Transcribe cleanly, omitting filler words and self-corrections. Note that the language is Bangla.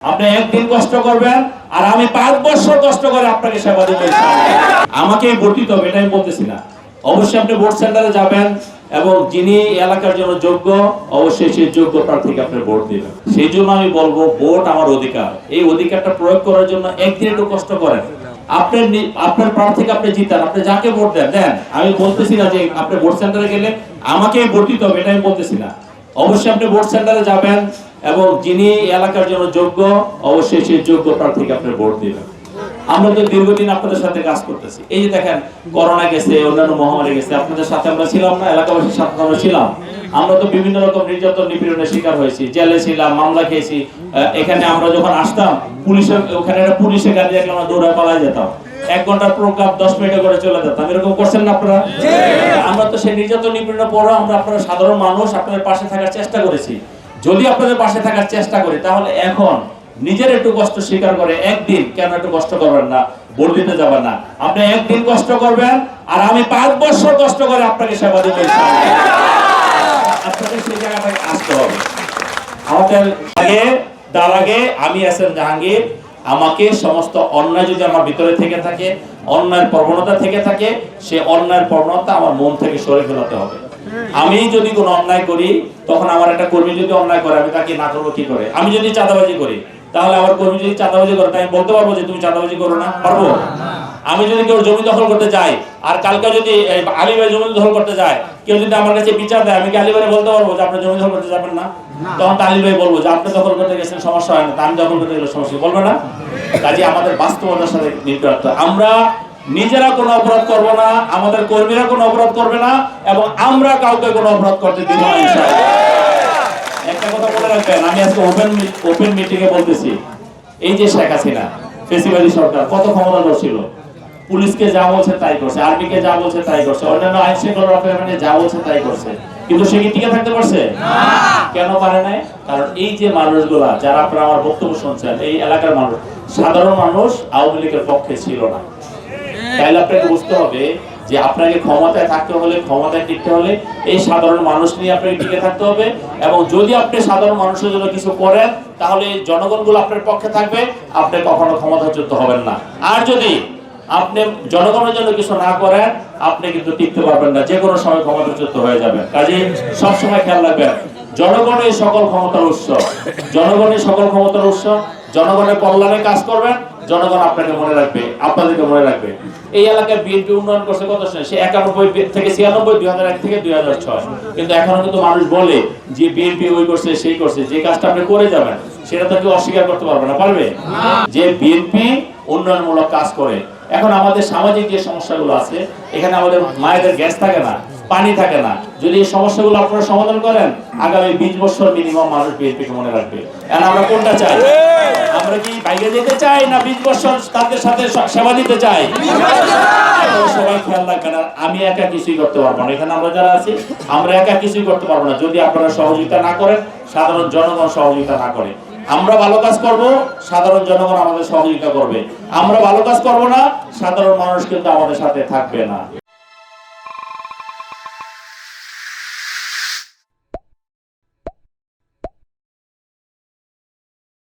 আপনি একদিন কষ্ট করবেন আর আমি 5 বছর কষ্ট করে আপনাকে সেবা দেব আমাকে ভোট দিতে হবে এটা আমি বলতেছি না। অবশ্যই আপনি ভোট সেন্টারে যাবেন এবং যিনি এলাকার জন্য যোগ্য অবশ্যই সেই যোগ্য প্রার্থীকে আপনি ভোট দিবেন। সেই জন্য আমি বলবো ভোট আমার অধিকার, এই অধিকারটা প্রয়োগ করার জন্য একদিন একটু কষ্ট করেন। আপনার প্রার্থীকে আপনি জিতান, আপনি যাকে ভোট দেন। আমি বলতেছি না যে আপনি ভোট সেন্টারে গেলে আমাকে ভোট দিতে হবে এটা আমি বলতেছি না। অবশ্যই আপনি ভোট সেন্টারে যাবেন এবং যিনি এলাকার জন্য যোগ্য অবশ্যই সেই যোগ্য প্রার্থীকে আপনি ভোট দিবেন। আমরা তো দীর্ঘদিন আপনাদের সাথে কাজ করতেছি। এই যে দেখেন করোনা গেছে, অন্যান্য মহামারী গেছে, আপনাদের সাথে আমরা ছিলাম না, এলাকাবাসীর সাথে আমরা ছিলাম। আমরা তো বিভিন্ন রকম নির্যাতন নিপীড়নের শিকার হয়েছি, জেলে ছিলাম, মামলা খেয়েছি। এখানে আমরা যখন আসতাম পুলিশের ওখানে একটা পুলিশের গাড়ি দেখলে আমরা দৌড়ে পালায় যেতাম। 1 ঘন্টার প্রোগ্রাম 10 মিনিটে করে চলে যেতাম। এরকম করছেন না আপনারা? আমরা তো সেই নির্যাতন নিপীড়নের পরও আমরা আপনারা সাধারণ মানুষ আপনাদের পাশে থাকার চেষ্টা করেছি। যদি আপনাদের পাশে থাকার চেষ্টা করি তাহলে এখন নিজের একটু কষ্ট স্বীকার করে একদিন কেন একটু কষ্ট করবেন না, ভোট দিতে যাবেন না। আপনি একদিন কষ্ট করবেন আর আমি 5 বছর কষ্ট করে আপনাকে সেবা দেব। আপনাদের সেই জায়গাটায় আসতে হবে। আমাদের তার আগে আমি এসএম জাহাঙ্গীর, আমাকে সমস্ত অন্যায় যদি আমার ভিতরে থেকে থাকে, অন্যায়ের প্রবণতা থেকে থাকে, সে অন্যায়ের প্রবণতা আমার মন থেকে সরে ফেলাতে হবে। আমি যদি কোনো অন্যায় করি তখন আমার একটা কর্মী যদি অন্যায় করে আমি তাকে না করবো কি করে? আমি যদি চাঁদাবাজি করি তাহলে আমার কর্মী যদি চাঁদাবাজি করে আমি বলতে পারবো যে তুমি চাঁদাবাজি করো না? পারবো? আমি যদি কেউ জমি দখল করতে যাই আর কালকে যদি আলী ভাই জমি দখল করতে যায়, কেউ যদি আমার কাছে বিচার দেয়, আমি কি আলী ভাই বলতে পারবো যে আপনি জমি দখল করতে যাবেন না? তখন আলী ভাই বলবো যে আপনি দখল করতে গেছেন সমস্যা হয় না, আমি দখল করতে গেলে সমস্যা বলবে না? কাজে আমাদের বাস্তবতার সাথে নির্ভর। আমরা নিজেরা কোনো অপরাধ করব না, আমাদের কর্মীরা কোনো অপরাধ করবে না এবং আমরা কাউকে কোনো অপরাধ করতে দিব না ইনশাআল্লাহ। একটা কথা বলে রাখবেন, আমি আজকে ওপেন মিটিং এ বলতেছি, এই যে শেখ হাসিনা ফেসিবাদী সরকার কত ক্ষমতাধর ছিল, পুলিশকে যা বলছে তাই করছে, আর্মিকে যা বলছে তাই করছে, অন্যান্য আইন শৃঙ্খলা রক্ষাকারী যা বলছে তাই করছে, কিন্তু সে কি টিকে থাকতে পারছে? কেন পারে নাই? কারণ এই যে মানুষগুলা যারা আপনারা আমার বক্তব্য শুনছেন, এই এলাকার মানুষ, সাধারণ মানুষ আওয়ামী লীগের পক্ষে ছিল না। তাইলে আপনাকে বুঝতে হবে যে আপনাকে ক্ষমতায় থাকতে হলে, ক্ষমতায় টিকতে হলে এই সাধারণ মানুষ নিয়ে আপনাকে টিকে থাকতে হবে। এবং যদি আপনি সাধারণ মানুষের জন্য কিছু করেন তাহলে জনগণগুলো আপনার পক্ষে থাকবে, আপনি কখনো ক্ষমতাচ্যুত হবেন না। আর যদি আপনি জনগণের জন্য কিছু না করেন আপনি কিন্তু টিকতে পারবেন না, যে কোনো সময় ক্ষমতাচ্যুত হয়ে যাবেন। কাজেই সবসময় খেয়াল রাখবেন, জনগণের সকল ক্ষমতার উৎস, জনগণের সকল ক্ষমতার উৎস, জনগণের কল্যাণে কাজ করবেন, জনগণ আপনাকে মনে রাখবে, আপনাদেরকে মনে রাখবে। এই এলাকায় বিএনপি উন্নয়ন করছে কত সালে? সে 91 থেকে 96, 2001 থেকে 2006, কিন্তু এখনো কিন্তু মানুষ বলে যে বিএনপি ওই করছে সেই করছে। যে কাজটা আপনি করে যাবেন সেটা তো কেউ অস্বীকার করতে পারবে না, পারবে? যে বিএনপি উন্নয়নমূলক কাজ করে। এখন আমাদের সামাজিক যে সমস্যাগুলো আছে, এখানে আমাদের মায়েদের গ্যাস থাকে না, পানি থাকে না, যদি এই সমস্যাগুলো আপনারা সমাধান করেন আগামী 20 বছর মিনিমাম মানুষ বিএনপিকে মনে রাখবে। এখন আমরা কোনটা চাই? আমরা কি বাইরে যেতে চাই না 20 বছর তাদের সাথে সেবা দিতে চাই? সবাই খেয়াল রাখবেন, আমি একা কিছুই করতে পারবো না। এখানে আমরা যারা আছি আমরা একা কিছুই করতে পারবো না যদি আপনারা সহযোগিতা না করেন, সাধারণ জনগণ সহযোগিতা না করে। আমরা ভালো কাজ করব, সাধারণ জনগণ আমাদের সহযোগিতা করবে। আমরা ভালো কাজ করব না, সাধারণ মানুষ কিন্তু আমাদের সাথে থাকবে না।